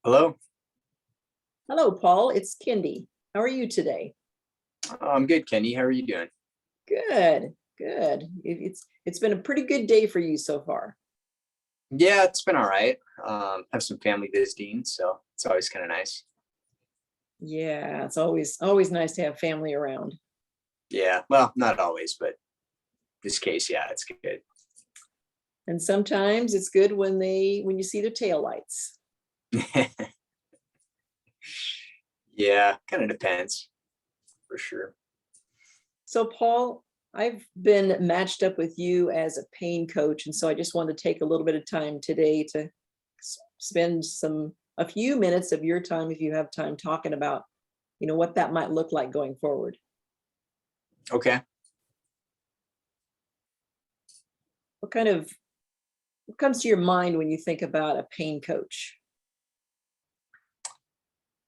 Hello. Hello, Paul. It's Kendy. How are you today? I'm good, Kenny. How are you doing? Good, good. It's been a pretty good day for you so far. Yeah, it's been all right. Have some family visiting, so it's always kind of nice. Yeah, it's always nice to have family around. Yeah, well, not always, but this case, yeah, it's good. And sometimes it's good when you see their taillights. Yeah, kind of depends for sure. So, Paul, I've been matched up with you as a pain coach, and so I just wanted to take a little bit of time today to spend a few minutes of your time, if you have time, talking about, what that might look like going forward. Okay. What kind of what comes to your mind when you think about a pain coach?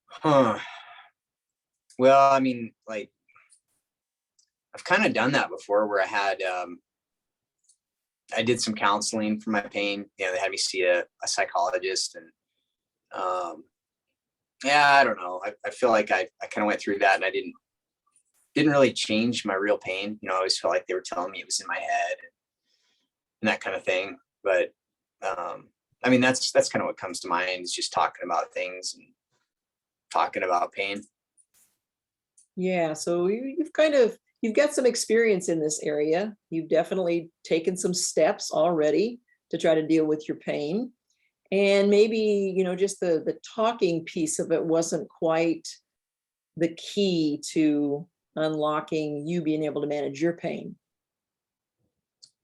Huh. Well, I mean, like I've kind of done that before where I did some counseling for my pain. They had me see a psychologist and yeah, I don't know. I feel like I kind of went through that and I didn't really change my real pain. I always felt like they were telling me it was in my head and that kind of thing. But I mean, that's kind of what comes to mind is just talking about things and talking about pain. Yeah, so you've got some experience in this area. You've definitely taken some steps already to try to deal with your pain. And maybe, just the talking piece of it wasn't quite the key to unlocking you being able to manage your pain.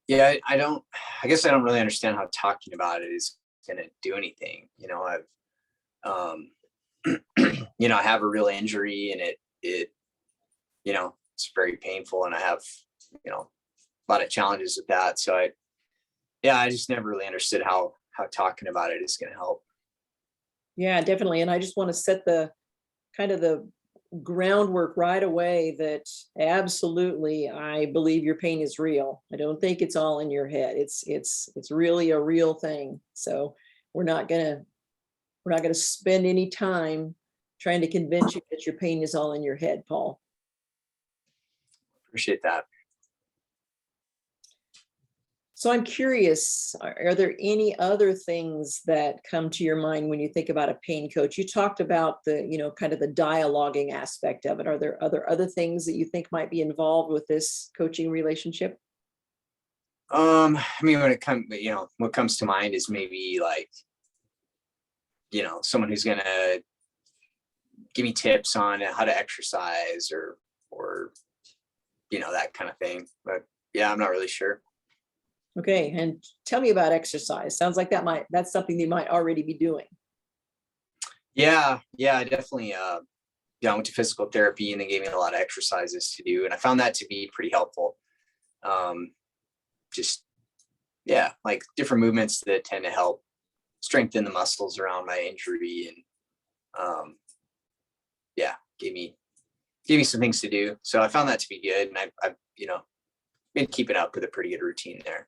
Yeah, I guess I don't really understand how talking about it is going to do anything. Um, I have a real injury and it's very painful and I have, a lot of challenges with that. So I just never really understood how talking about it is going to help. Yeah, definitely. And I just want to set the kind of the groundwork right away that absolutely I believe your pain is real. I don't think it's all in your head. It's really a real thing. So we're not gonna we're not gonna spend any time trying to convince you that your pain is all in your head, Paul. Appreciate that. So I'm curious, are there any other things that come to your mind when you think about a pain coach? You talked about kind of the dialoguing aspect of it. Are there other things that you think might be involved with this coaching relationship? I mean, what comes to mind is maybe like, someone who's gonna give me tips on how to exercise or that kind of thing. But yeah, I'm not really sure. Okay, and tell me about exercise. Sounds like that's something you might already be doing. Yeah, I definitely I went to physical therapy and they gave me a lot of exercises to do, and I found that to be pretty helpful. Just like different movements that tend to help strengthen the muscles around my injury and yeah, gave me some things to do. So I found that to be good, and I've been keeping up with a pretty good routine there.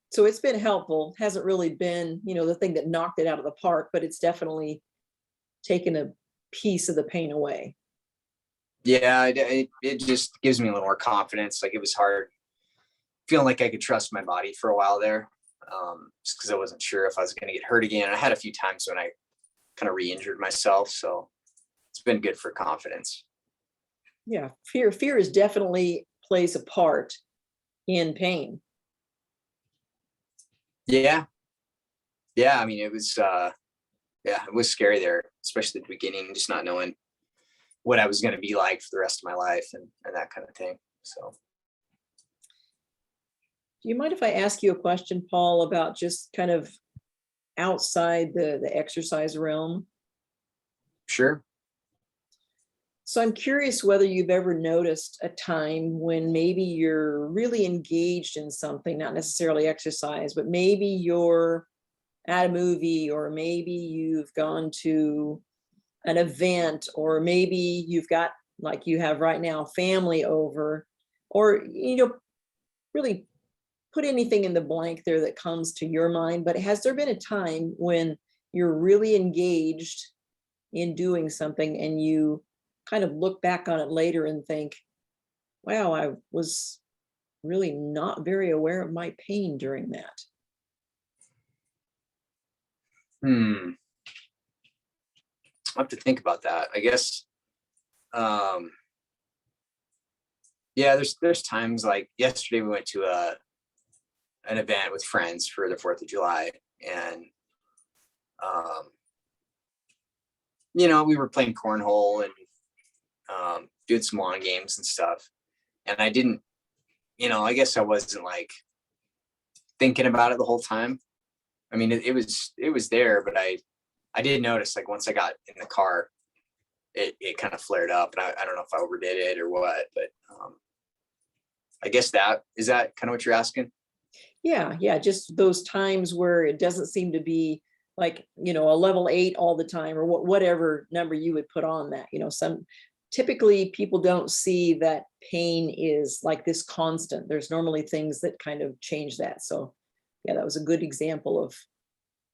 So it's been helpful. Hasn't really been, the thing that knocked it out of the park, but it's definitely taken a piece of the pain away. Yeah, it just gives me a little more confidence. Like it was hard feeling like I could trust my body for a while there, just because I wasn't sure if I was going to get hurt again. I had a few times when I kind of re-injured myself, so it's been good for confidence. Yeah, fear is definitely plays a part in pain. Yeah, I mean, it was scary there, especially at the beginning, just not knowing what I was going to be like for the rest of my life and that kind of thing. So, Do you mind if I ask you a question, Paul, about just kind of outside the exercise realm? sure. So I'm curious whether you've ever noticed a time when maybe you're really engaged in something, not necessarily exercise, but maybe you're at a movie, or maybe you've gone to an event, or maybe you've got, like you have right now, family over, or, really put anything in the blank there that comes to your mind. But has there been a time when you're really engaged in doing something and you kind of look back on it later and think, wow, I was really not very aware of my pain during that. Hmm. I have to think about that. I guess, um, yeah, there's times like yesterday we went to an event with friends for the 4th of July, and um, we were playing cornhole and doing some lawn games and stuff. And I didn't, I guess I wasn't like thinking about it the whole time. I mean, it was there, but I did notice, like, once I got in the car, it kind of flared up, and I don't know if I overdid it or what, but I guess that kind of what you're asking. Yeah, just those times where it doesn't seem to be like, a level 8 all the time, or whatever number you would put on that. Some typically people don't see that pain is like this constant. There's normally things that kind of change that. So yeah, that was a good example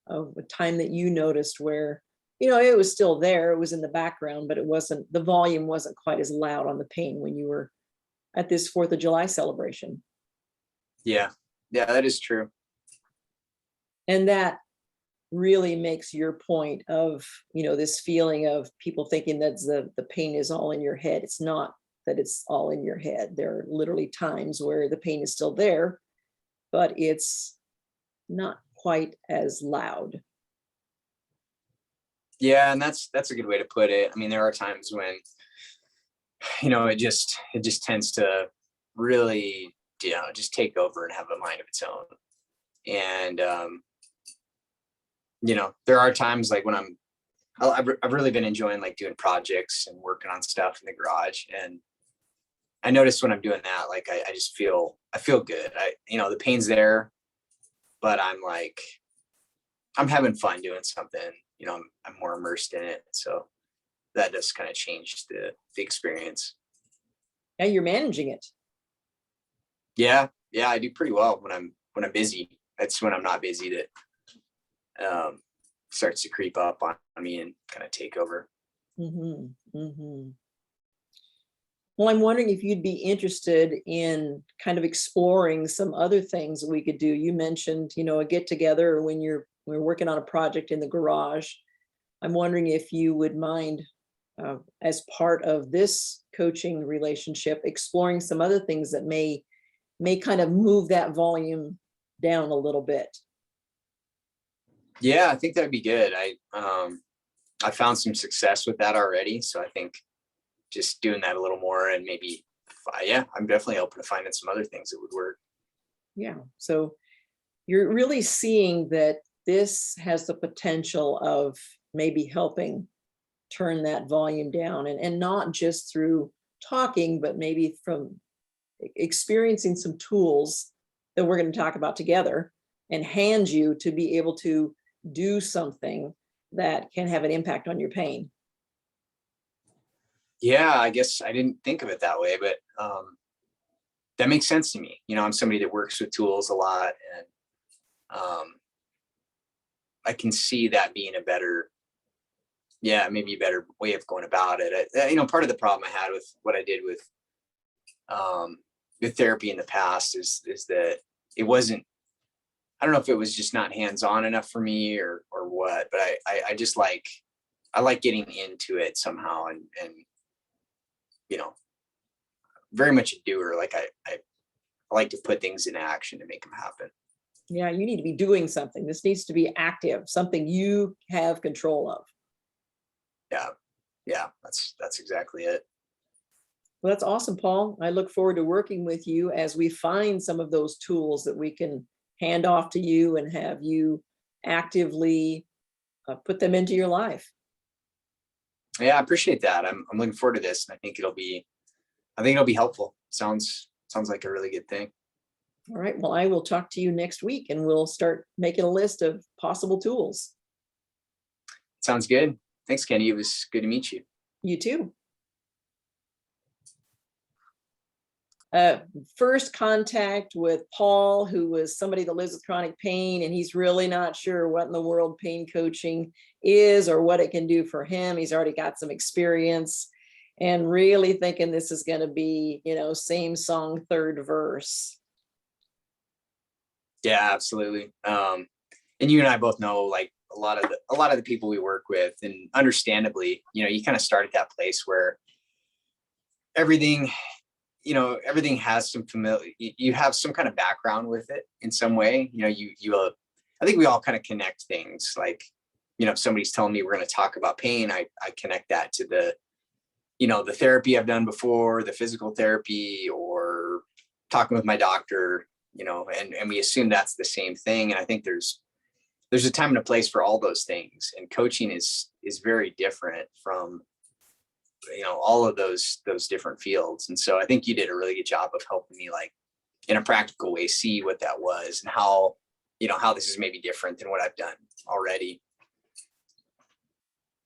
of a time that you noticed where, it was still there, it was in the background, but the volume wasn't quite as loud on the pain when you were at this 4th of July celebration. Yeah, yeah, that is true. And that really makes your point of, this feeling of people thinking that the pain is all in your head. It's not that it's all in your head. There are literally times where the pain is still there, but it's not quite as loud. Yeah, and that's a good way to put it. I mean, there are times when it just tends to really, just take over and have a mind of its own. And there are times like when I've really been enjoying like doing projects and working on stuff in the garage, and I notice when I'm doing that, like I just I feel good. The pain's there, but I'm having fun doing something. I'm more immersed in it, so that does kind of change the experience. Yeah, you're managing it. Yeah, yeah, I do pretty well when I'm busy. That's when I'm not busy that starts to creep up on me and kind of take over. Mm-hmm, mm-hmm. Well, I'm wondering if you'd be interested in kind of exploring some other things that we could do. You mentioned, a get together when we're working on a project in the garage. I'm wondering if you would mind, as part of this coaching relationship, exploring some other things that may kind of move that volume down a little bit. Yeah, I think that'd be good. I found some success with that already, so I think just doing that a little more, and maybe, yeah, I'm definitely open to finding some other things that would work. Yeah. So you're really seeing that this has the potential of maybe helping turn that volume down, and not just through talking, but maybe from experiencing some tools that we're going to talk about together and hand you to be able to do something that can have an impact on your pain. Yeah, I guess I didn't think of it that way, but that makes sense to me. I'm somebody that works with tools a lot, and I can see that being maybe a better way of going about it. Part of the problem I had with what I did um, with therapy in the past is that it wasn't. I don't know if it was just not hands on enough for me or what, but I just I like getting into it somehow, and you know very much a doer. Like I like to put things in action to make them happen. Yeah, you need to be doing something. This needs to be active, something you have control of. Yeah, yeah, that's exactly it. Well, that's awesome, Paul. I look forward to working with you as we find some of those tools that we can hand off to you and have you actively put them into your life. Yeah, I appreciate that. I'm looking forward to this, and I think it'll be helpful. Sounds like a really good thing. All right. Well, I will talk to you next week and we'll start making a list of possible tools. Sounds good. Thanks, Kenny. It was good to meet you. You too. first contact with Paul, who was somebody that lives with chronic pain, and he's really not sure what in the world pain coaching is or what it can do for him. He's already got some experience and really thinking this is going to be, same song, third verse. Yeah, absolutely. And you and I both know, like, a lot of the people we work with, and understandably, you kind of start at that place where everything has some familiar, you have some kind of background with it in some way. I think we all kind of connect things, like, if somebody's telling me we're going to talk about pain, I connect that to the therapy I've done before, the physical therapy, or talking with my doctor, and we assume that's the same thing. And I think there's a time and a place for all those things. And coaching is very different from, all of those different fields. And so I think you did a really good job of helping me, like, in a practical way, see what that was and how this is maybe different than what I've done already.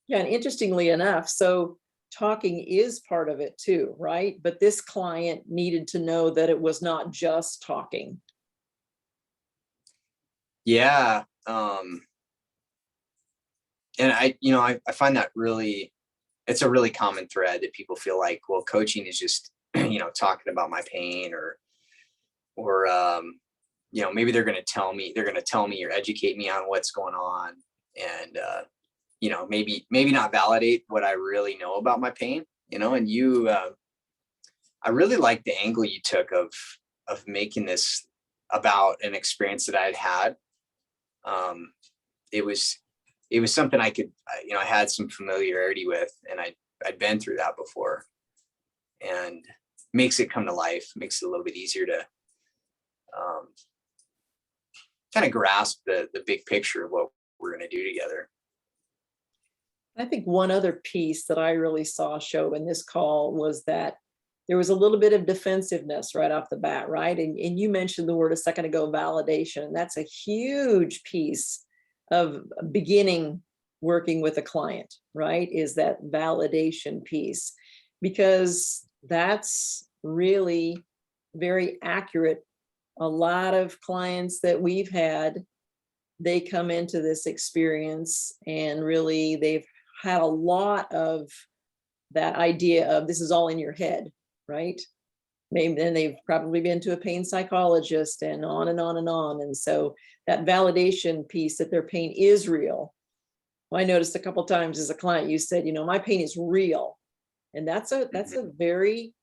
Yeah. And interestingly enough, so talking is part of it too, right? But this client needed to know that it was not just talking. Yeah. And I find that it's a really common thread that people feel like, well, coaching is just, talking about my pain, or maybe they're going to tell me or educate me on what's going on. And, maybe not validate what I really know about my pain, and I really like the angle you took of making this about an experience that I'd had. It was something I could, I had some familiarity with, and I'd been through that before, and makes it come to life, makes it a little bit easier to kind of grasp the big picture of what we're going to do together. I think one other piece that I really saw show in this call was that there was a little bit of defensiveness right off the bat, right? And you mentioned the word a second ago, validation. And that's a huge piece of beginning working with a client, right? Is that validation piece, because that's really very accurate. A lot of clients that we've had, they come into this experience and really they've had a lot of that idea of this is all in your head, right? Maybe then they've probably been to a pain psychologist and on and on and on. And so that validation piece that their pain is real. Well, I noticed a couple of times as a client, you said, my pain is real. And that's a very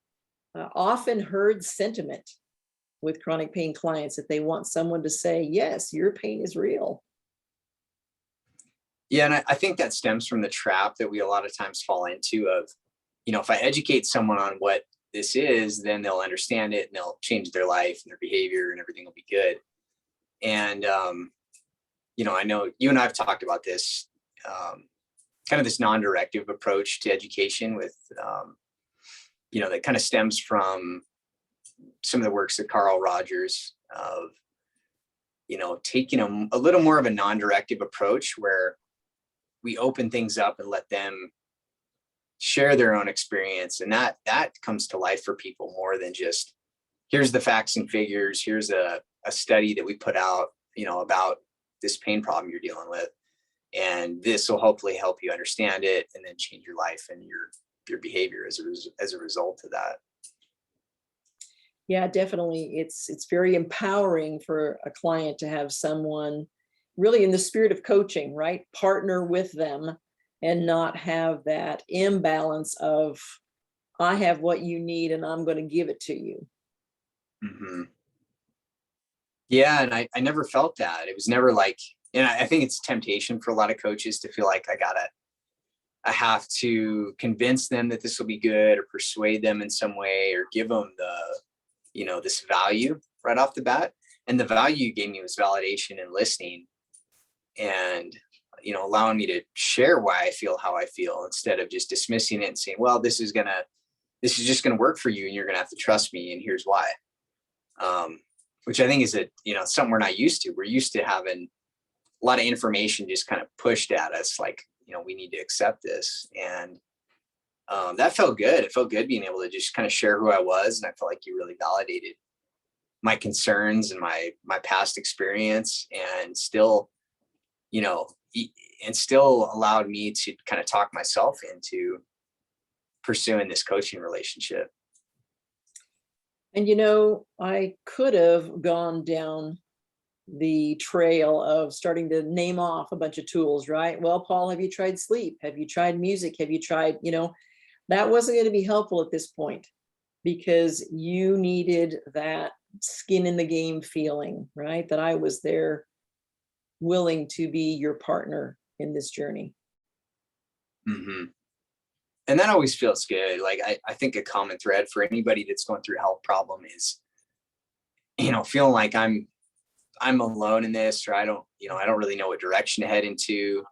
often heard sentiment with chronic pain clients, that they want someone to say, yes, your pain is real. Yeah. And I think that stems from the trap that we a lot of times fall into of, if I educate someone on what this is, then they'll understand it and they'll change their life and their behavior and everything will be good. And, I know you and I have talked about this, kind of this non-directive approach to education with, that kind of stems from some of the works of Carl Rogers of, taking a little more of a non-directive approach where we open things up and let them share their own experience. And that comes to life for people more than just, here's the facts and figures. Here's a study that we put out, about this pain problem you're dealing with. And this will hopefully help you understand it and then change your life and your behavior as a result of that. Yeah, definitely. It's very empowering for a client to have someone really in the spirit of coaching, right? Partner with them and not have that imbalance of, I have what you need and I'm going to give it to you. Mm-hmm. Yeah. And I never felt that. It was never like, and I think it's temptation for a lot of coaches to feel like I have to convince them that this will be good or persuade them in some way or give them this value right off the bat. And the value you gave me was validation and listening and, allowing me to share why I feel how I feel instead of just dismissing it and saying, well, this is just going to work for you and you're going to have to trust me. And here's why. Which I think is something we're not used to. We're used to having a lot of information just kind of pushed at us. Like, we need to accept this. And that felt good. It felt good being able to just kind of share who I was. And I felt like you really validated my concerns and my past experience, and still, you know, and still allowed me to kind of talk myself into pursuing this coaching relationship. And I could have gone down the trail of starting to name off a bunch of tools, right? Well, Paul, have you tried sleep? Have you tried music? Have you tried, that wasn't going to be helpful at this point, because you needed that skin in the game feeling, right? That I was there willing to be your partner in this journey. Mm-hmm. And that always feels good. Like I think a common thread for anybody that's going through a health problem is, feeling like I'm alone in this, or I don't really know what direction to head into.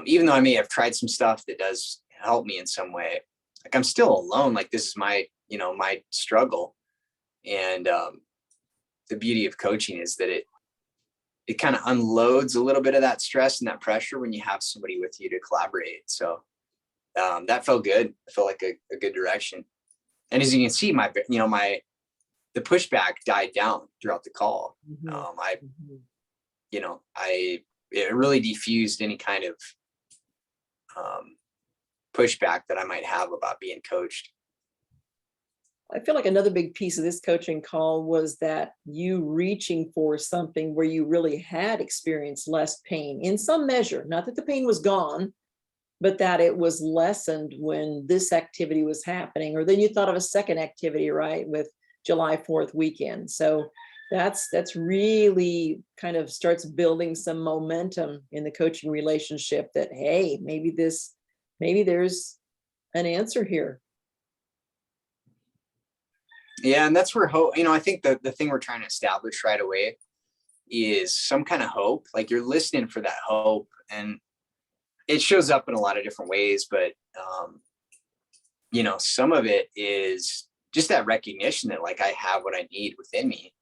Even though I may have tried some stuff that does help me in some way, like I'm still alone. Like this is my struggle. And the beauty of coaching is that it kind of unloads a little bit of that stress and that pressure when you have somebody with you to collaborate. So that felt good. I felt like a good direction. And as you can see, the pushback died down throughout the call. Mm-hmm. It really diffused any kind of pushback that I might have about being coached. I feel like another big piece of this coaching call was that you reaching for something where you really had experienced less pain in some measure. Not that the pain was gone, but that it was lessened when this activity was happening. Or then you thought of a second activity, right, with July 4th weekend. So that's really kind of starts building some momentum in the coaching relationship that, hey, maybe there's an answer here. Yeah, and that's where hope, I think the thing we're trying to establish right away is some kind of hope. Like you're listening for that hope, and it shows up in a lot of different ways, but some of it is just that recognition that like I have what I need within me.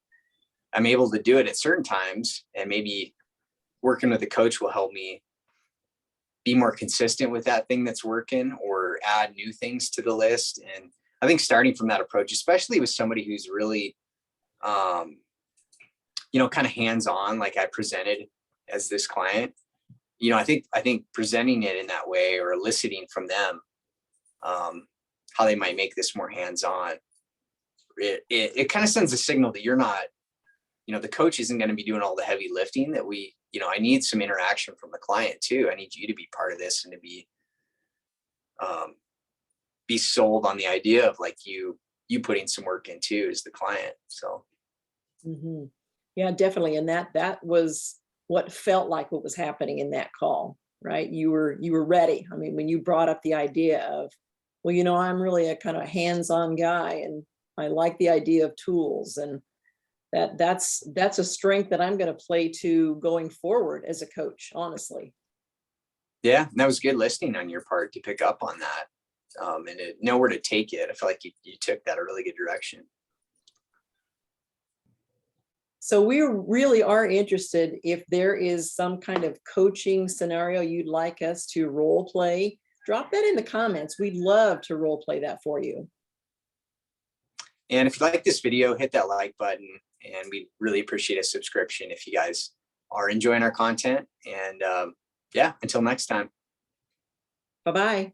I'm able to do it at certain times, and maybe working with a coach will help me be more consistent with that thing that's working, or add new things to the list. And I think starting from that approach, especially with somebody who's really, kind of hands-on, like I presented as this client, I think presenting it in that way, or eliciting from them how they might make this more hands-on, it kind of sends a signal that you're not, the coach isn't going to be doing all the heavy lifting that I need some interaction from the client too. I need you to be part of this, and to be sold on the idea of like you putting some work in too as the client. So Mm-hmm. Yeah, definitely. And that was what felt like what was happening in that call, right? You were ready. I mean, when you brought up the idea of, well, I'm really a kind of hands-on guy, and I like the idea of tools, and that's a strength that I'm going to play to going forward as a coach, honestly. yeah, that was good listening on your part to pick up on that, and to know where to take it. I feel like you took that a really good direction. So we really are interested if there is some kind of coaching scenario you'd like us to role play. Drop that in the comments. We'd love to role play that for you. And if you like this video, hit that like button, and we really appreciate a subscription if you guys are enjoying our content. And yeah, until next time. Bye-bye.